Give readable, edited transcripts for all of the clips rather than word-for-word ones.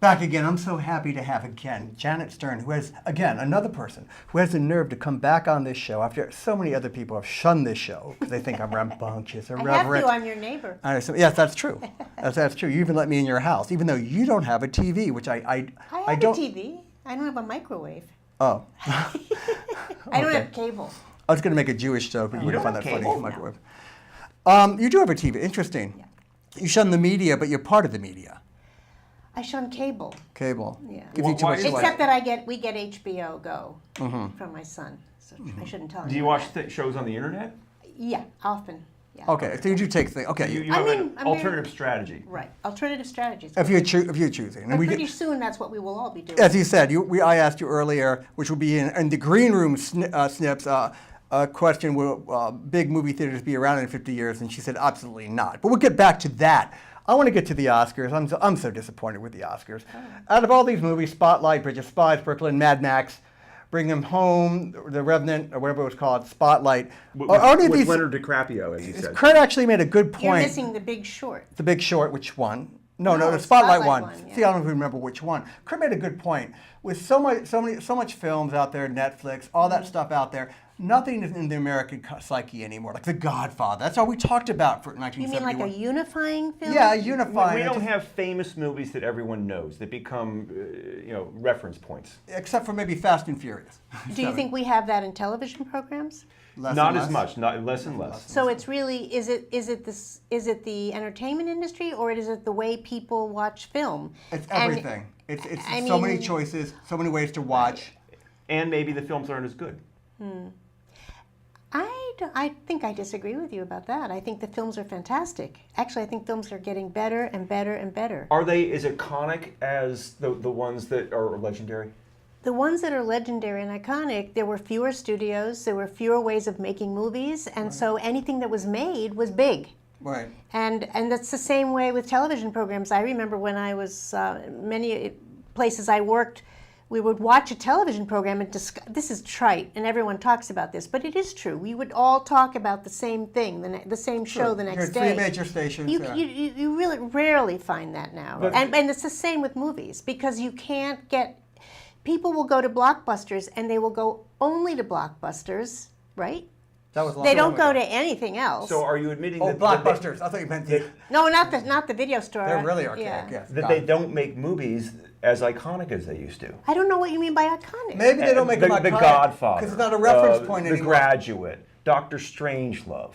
Back again. I'm so happy to have again Janet Stern, who has, again, another person who has the nerve to come back on this show after so many other people have shunned this show because they think I'm rambunctious, irreverent. I have to. I'm your neighbor. Yes, that's true. That's true. You even let me in your house, even though you don't have a TV, which I have don't. a TV. I don't have a microwave. Oh. I don't have cable. I was going to make a Jewish joke, but you wouldn't find that funny. No. Microwave. You do have a TV. Interesting. Yeah. You shun the media, but you're part of the media. I shun cable. Cable. Yeah. Gives you too much Except that we get HBO Go from my son, so I shouldn't tell him. Do you watch shows on the internet? Yeah, often. Yeah. Okay, so you do take things. Okay. You have an alternative strategy. Right, alternative strategies. If you're choosing. And pretty soon that's what we will all be doing. As you said, I asked you earlier, which will be in the green room snips, a question, will big movie theaters be around in 50 years? And she said, absolutely not. But we'll get back to that. I want to get to the Oscars. I'm so disappointed with the Oscars. Out of all these movies, Spotlight, Bridge of Spies, Brooklyn, Mad Max, Bring Them Home, The Revenant, or whatever it was called, Spotlight. With Leonardo DiCaprio, as you said. Craig actually made a good point. You're missing The Big Short. The Big Short, which one? No, the Spotlight Spotlight one. Yeah. See, I don't even remember which one. Craig made a good point. With so much films out there, Netflix, all that stuff out there, nothing is in the American psyche anymore. Like The Godfather. That's all we talked about for 1971. You mean like a unifying film? Yeah, unifying. We don't have famous movies that everyone knows that become, reference points. Except for maybe Fast and Furious. Do you think we have that in television programs? Not as much, less and less. So it's really is it the entertainment industry, or is it the way people watch film? It's everything. It's so many choices, so many ways to watch. And maybe the films aren't as good. I think I disagree with you about that. I think the films are fantastic. Actually, I think films are getting better and better and better. Are they as iconic as the ones that are legendary? The ones that are legendary and iconic, there were fewer studios, there were fewer ways of making movies, and so anything that was made was big. Right. And that's the same way with television programs. I remember when I was, many places I worked, we would watch a television program and this is trite, and everyone talks about this, but it is true. We would all talk about the same thing, the same show the next day. Three major stations. You really rarely find that now. And it's the same with movies, because you can't get... People will go to Blockbusters, and they will go only to Blockbusters, right? That was they don't go to anything else. So are you admitting that... Blockbusters. I thought you meant... No, not the video store. They're really archaic, yes. That they don't make movies as iconic as they used to. I don't know what you mean by iconic. Maybe they don't make them iconic. The Godfather. Because it's not a reference point anymore. The Graduate. Dr. Strangelove.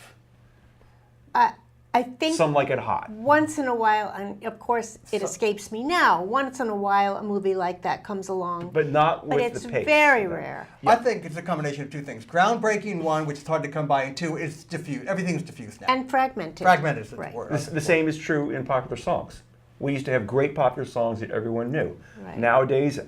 I think Some Like It Hot. Once in a while, and of course it escapes me now, once in a while a movie like that comes along. But not with the pace. But it's very rare. I think it's a combination of two things. Groundbreaking, one, which is hard to come by, and two, it's diffused. Everything's diffused now. And fragmented. Fragmented is the right. word. The same is true in popular songs. We used to have great popular songs that everyone knew. Right. Nowadays,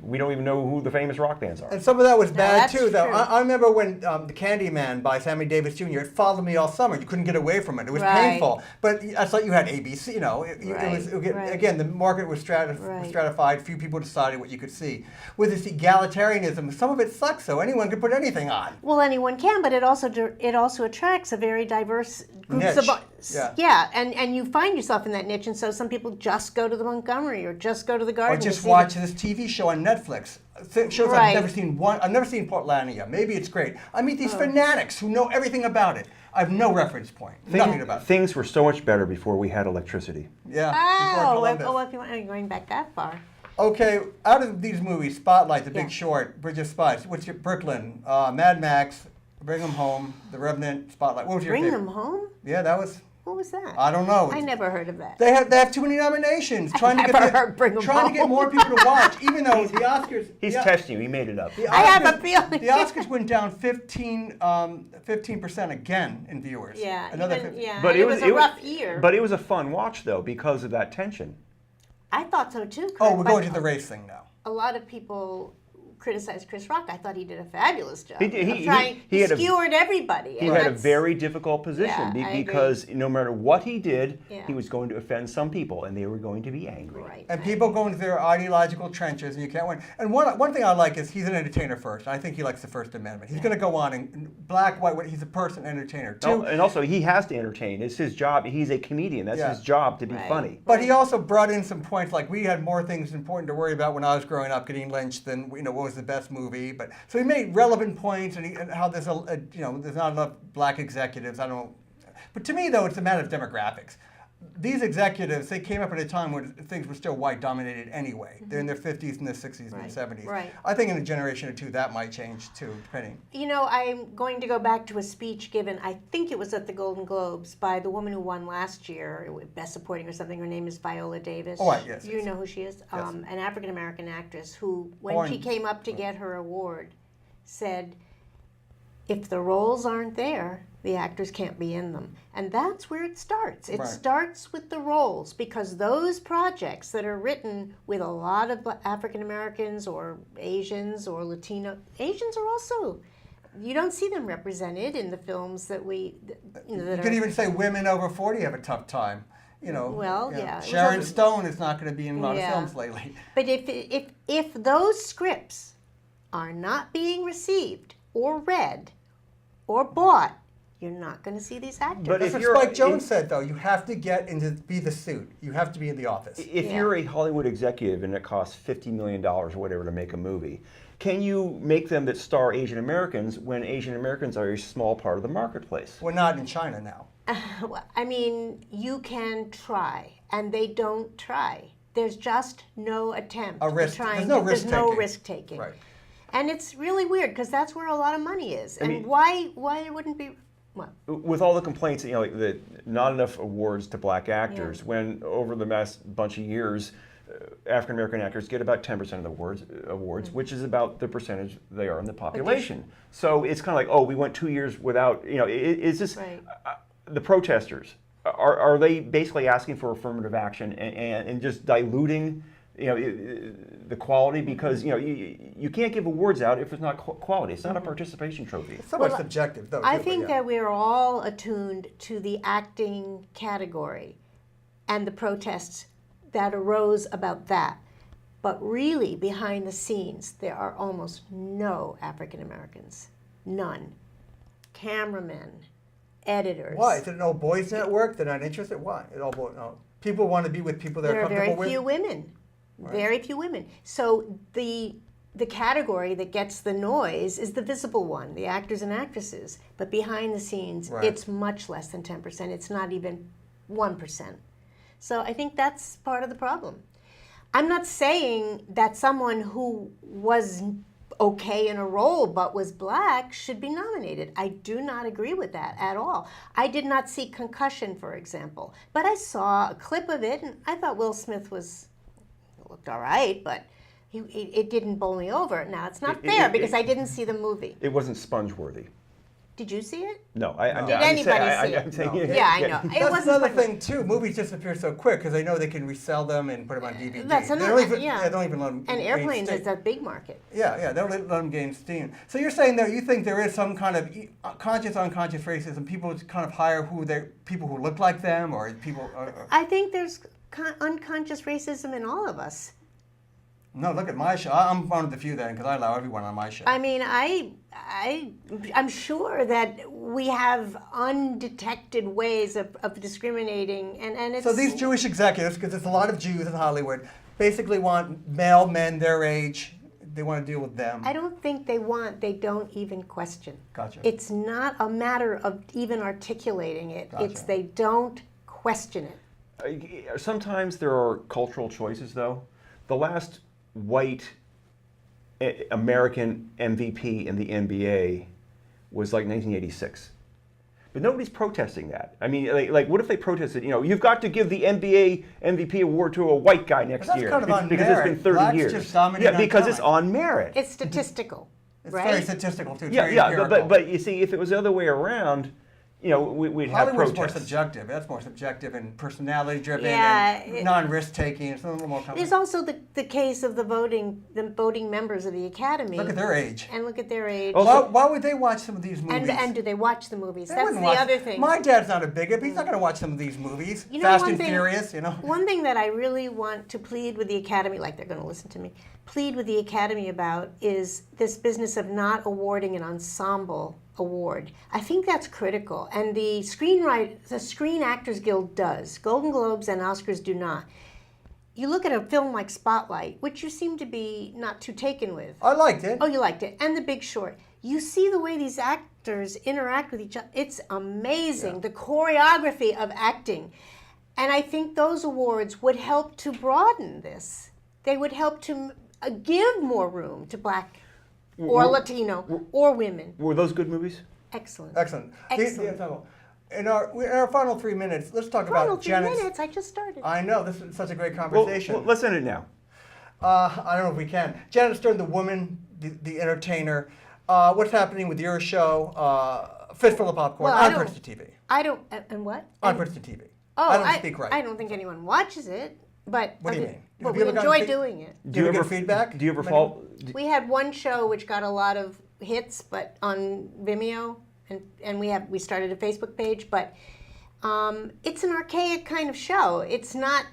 we don't even know who the famous rock bands are. And some of that was bad that's too, though. true. I remember when the Candyman by Sammy Davis Jr. It followed me all summer. You couldn't get away from it. It was painful. But I thought you had ABC. You know, again, the market was stratified. Few people decided what you could see. With this egalitarianism, some of it sucks. So anyone could put anything on. Well, anyone can, but it also attracts a very diverse groups niche. of and you find yourself in that niche, and so some people just go to the Montgomery or just go to the Garden. Or just watch this TV show on Netflix. Shows I've never seen one. I've never seen Portlandia. Maybe it's great. I meet these fanatics who know everything about it. I have no reference point. Nothing about it. Things were so much better before we had electricity. Yeah. If you want going back that far. Okay, out of these movies, Spotlight, The Big Short, Bridge of Spies, what's your Brooklyn, Mad Max, Bring Them Home, The Revenant, Spotlight. What was your favorite? Bring Them Home? Yeah, that was. What was that? I don't know. I never heard of that. They have too many nominations. Trying to get more people to watch, even though the Oscars. He's testing you. He made it up. I have a feeling. The Oscars went down 15% again in viewers. Yeah. But it was a rough year. But it was a fun watch though because of that tension. I thought so too. Oh, we're going to the race thing now. A lot of people criticize Chris Rock. I thought he did a fabulous job. He skewered everybody. He had a very difficult position because no matter what he did, he was going to offend some people, and they were going to be angry. Right. And people go into their ideological trenches, and you can't win. And one thing I like is he's an entertainer first. I think he likes the First Amendment. He's going to go on and black, white, he's a person entertainer too. And also, he has to entertain. It's his job. He's a comedian. That's his job to be funny. But he also brought in some points like we had more things important to worry about when I was growing up, getting lynched, than what was the best movie. But so he made relevant points, and how there's there's not enough black executives. I don't. But to me though, it's a matter of demographics. These executives, they came up at a time when things were still white dominated anyway. They're in their 50s and their 60s and their 70s. Right. I think in a generation or two that might change too, depending. I'm going to go back to a speech given, I think it was at the Golden Globes, by the woman who won last year, Best Supporting or something. Her name is Viola Davis. Oh, right, yes. You know who she is? Yes. An African-American actress who, when she came up to get her award, said, if the roles aren't there, the actors can't be in them. And that's where it starts. It starts with the roles, because those projects that are written with a lot of African Americans or Asians or Latino, Asians are also, you don't see them represented in the films that we, You could even say women over 40 have a tough time. Well, yeah. Sharon Stone is not going to be in a lot of films lately. But if those scripts are not being received or read or bought, you're not going to see these actors. But That's if what Spike Jones said, though. You have to get into be the suit. You have to be in the office. If you're a Hollywood executive and it costs $50 million or whatever to make a movie, can you make them that star Asian Americans when Asian Americans are a small part of the marketplace? We're not in China now. I mean, you can try, and they don't try. There's just no attempt. There's no risk taking. Right. And it's really weird because that's where a lot of money is. And why it wouldn't be? What? With all the complaints, like not enough awards to black actors, when over the last bunch of years, African American actors get about 10% of the awards, which is about the percentage they are in the population. So it's kind of like, oh, we went 2 years without, is this, the protesters, are they basically asking for affirmative action and just diluting the quality, because you can't give awards out if it's not quality. It's not a participation trophy. It's somewhat subjective, though. I think that we're all attuned to the acting category and the protests that arose about that. But really, behind the scenes, there are almost no African Americans. None. Cameramen, editors. Why? Is it an old boys network? They're not interested? Why? People want to be with people they're comfortable with? There are very few women. Right. Very few women. So the category that gets the noise is the visible one, the actors and actresses. But behind the scenes, it's much less than 10%. It's not even 1%. So I think that's part of the problem. I'm not saying that someone who was okay in a role but was black should be nominated. I do not agree with that at all. I did not see Concussion, for example, but I saw a clip of it and I thought Will Smith looked all right, but it didn't bowl me over. Now, it's not fair because I didn't see the movie. It wasn't sponge-worthy. Did you see it? No. Did anybody see it? Yeah, I know. That's another thing, too. Movies disappear so quick because they know they can resell them and put them on DVD. They don't even let them And airplanes is a big market. Yeah, they don't let them gain steam. So you're saying that you think there is some kind of conscious, unconscious racism. People kind of hire people who look like them, or people... I think there's unconscious racism in all of us. No, look at my show. I'm one of the few then, because I allow everyone on my show. I mean, I'm sure that we have undetected ways of discriminating, and it's... So these Jewish executives, because there's a lot of Jews in Hollywood, basically want male men their age. They want to deal with them. I don't think they don't even question. Gotcha. It's not a matter of even articulating it. Gotcha. It's they don't question it. Sometimes there are cultural choices, though. The last white American MVP in the NBA was like 1986. But nobody's protesting that. I mean, like what if they protested, you've got to give the NBA MVP award to a white guy next year. Kind of on because merit. it's been 30 years. Just dominate because it's on merit. It's statistical. It's right? very statistical, too. It's Yeah, very empirical. but you see, if it was the other way around, we'd have Hollywood's more protests. subjective. That's more subjective and personality-driven Yeah, and non-risk-taking. It's a little more There's complicated. also the case of the voting members of the Academy. Look at their age. And look at their age. Why would they watch some of these movies? And do they watch the movies? They That's wouldn't the watch- other thing. My dad's not a bigot. But he's not going to watch some of these movies. You know, Fast one and thing- Furious, One thing that I really want to plead with the Academy, like they're going to listen to me, plead with the Academy about is this business of not awarding an ensemble award. I think that's critical, and the Screen Actors Guild does. Golden Globes and Oscars do not. You look at a film like Spotlight, which you seem to be not too taken with. I liked it. Oh, you liked it. And The Big Short. You see the way these actors interact with each other. It's amazing. Yeah. The choreography of acting. And I think those awards would help to broaden this. They would help to give more room to Black or Latino or women. Were those good movies? Excellent. Excellent. Excellent. In our final 3 minutes, let's talk Final about 3 Janet's. minutes. I just started. I know, this is such a great Well, conversation. let's end it now. I don't know if we can. Janet Stern, the woman, the entertainer. What's happening with your show, Fistful of Popcorn, Well, I on don't- Princeton TV? I don't. And what? On Princeton TV. Oh, I don't speak right. I don't think anyone watches it, but What do you mean? But Have we you ever gotten enjoy feed- doing it. Do you ever get feedback? Do you ever Many- fall? We had one show which got a lot of hits, but on Vimeo, and we started a Facebook page, but it's an archaic kind of show. It's not,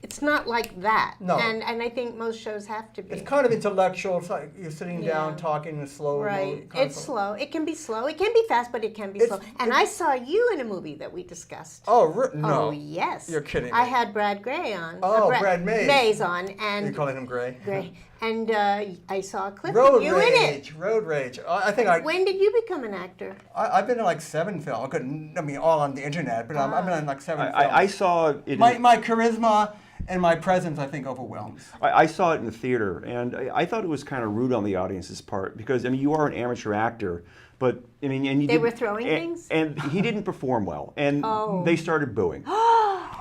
it's not like that. No. And I think most shows have to be. It's kind of intellectual. It's like you're sitting down Yeah. talking in slow. Right. kind of- It's slow. It can be slow. It can be fast, but it can be slow. And I saw you in a movie that we discussed. Oh, no. Oh, yes. You're kidding I me. had Brad Gray on. Oh, Brad Mays. Mays on. You're And calling him Gray? Gray. And I saw a clip Road of you in it. Rage. Road Rage. I think When did you become an actor? I've been in like 7 films. all on the internet, but I've been in like 7 films. I saw it. My charisma and my presence, I think, overwhelms. I saw it in the theater, and I thought it was kind of rude on the audience's part because you are an amateur actor, but and you They were didn't- throwing and, things? and he didn't perform well, and Oh. they started booing.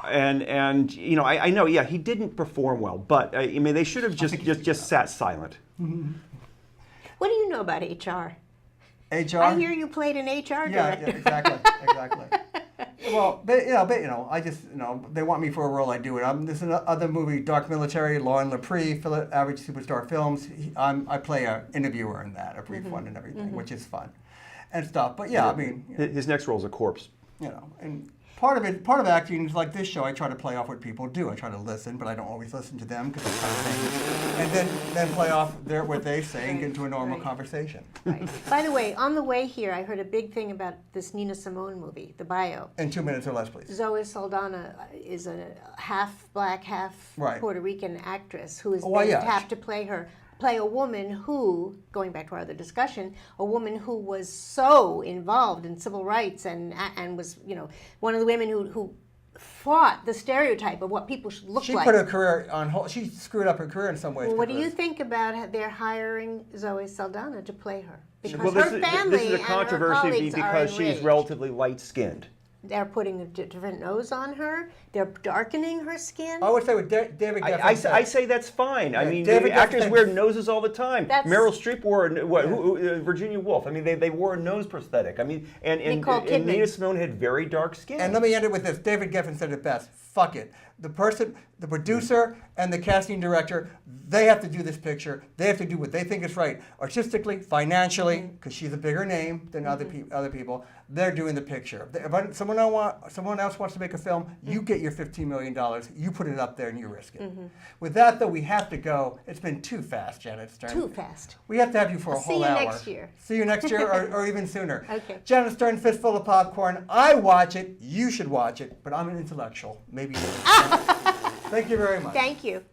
and I know, yeah, he didn't perform well, but they should have just sat silent. What do you know about HR? HR. I hear you played an HR Yeah, director. exactly. Well, I just, they want me for a role, I do it. There's another movie, Dark Military, Lauren Lepre, Average Superstar Films. I play an interviewer in that, a brief one and everything, which is fun and stuff. But yeah, His next role is a corpse. and part of acting is like this show. I try to play off what people do. I try to listen, but I don't always listen to them because I'm kind of saying, and then play off what they say and get into a normal Right. conversation. Right. By the way, on the way here, I heard a big thing about this Nina Simone movie, the bio. In 2 minutes or less, please. Zoe Saldana is a half black, half Right. Puerto Rican actress who is Oh, yeah. tapped to play a woman who, going back to our other discussion, a woman who was so involved in civil rights and was, one of the women who fought the stereotype of what people should look She like. put her career on hold. She screwed up her career in some ways. Well, what do you because- think about their hiring Zoe Saldana to play her? Because Well, her family this is a and her controversy colleagues are because she's enraged. relatively light-skinned. They're putting a different nose on her. They're darkening her skin. I would say what David Geffen I said. say that's fine. I Yeah, mean, David actors Geffen- wear noses all the time. That's- Meryl Streep wore Virginia Woolf. I mean, they wore a nose prosthetic. I mean, and Nicole Kidman. Nina Simone had very dark skin. And let me end it with this. David Geffen said it best. Fuck it. The producer and the casting director, they have to do this picture. They have to do what they think is right. Artistically, financially, because she's a bigger name than other people, they're doing the picture. If someone else wants to make a film, you get your $15 million, you put it up there and you risk it. With that, though, we have to go. It's been too fast, Janet Stern. Too fast. We have to have you for a I'll whole see you hour. next year. See you next year or even sooner. Okay. Janet Stern, Fistful of Popcorn. I watch it. You should watch it. But I'm an intellectual. Maybe you. Thank you very much. Thank you.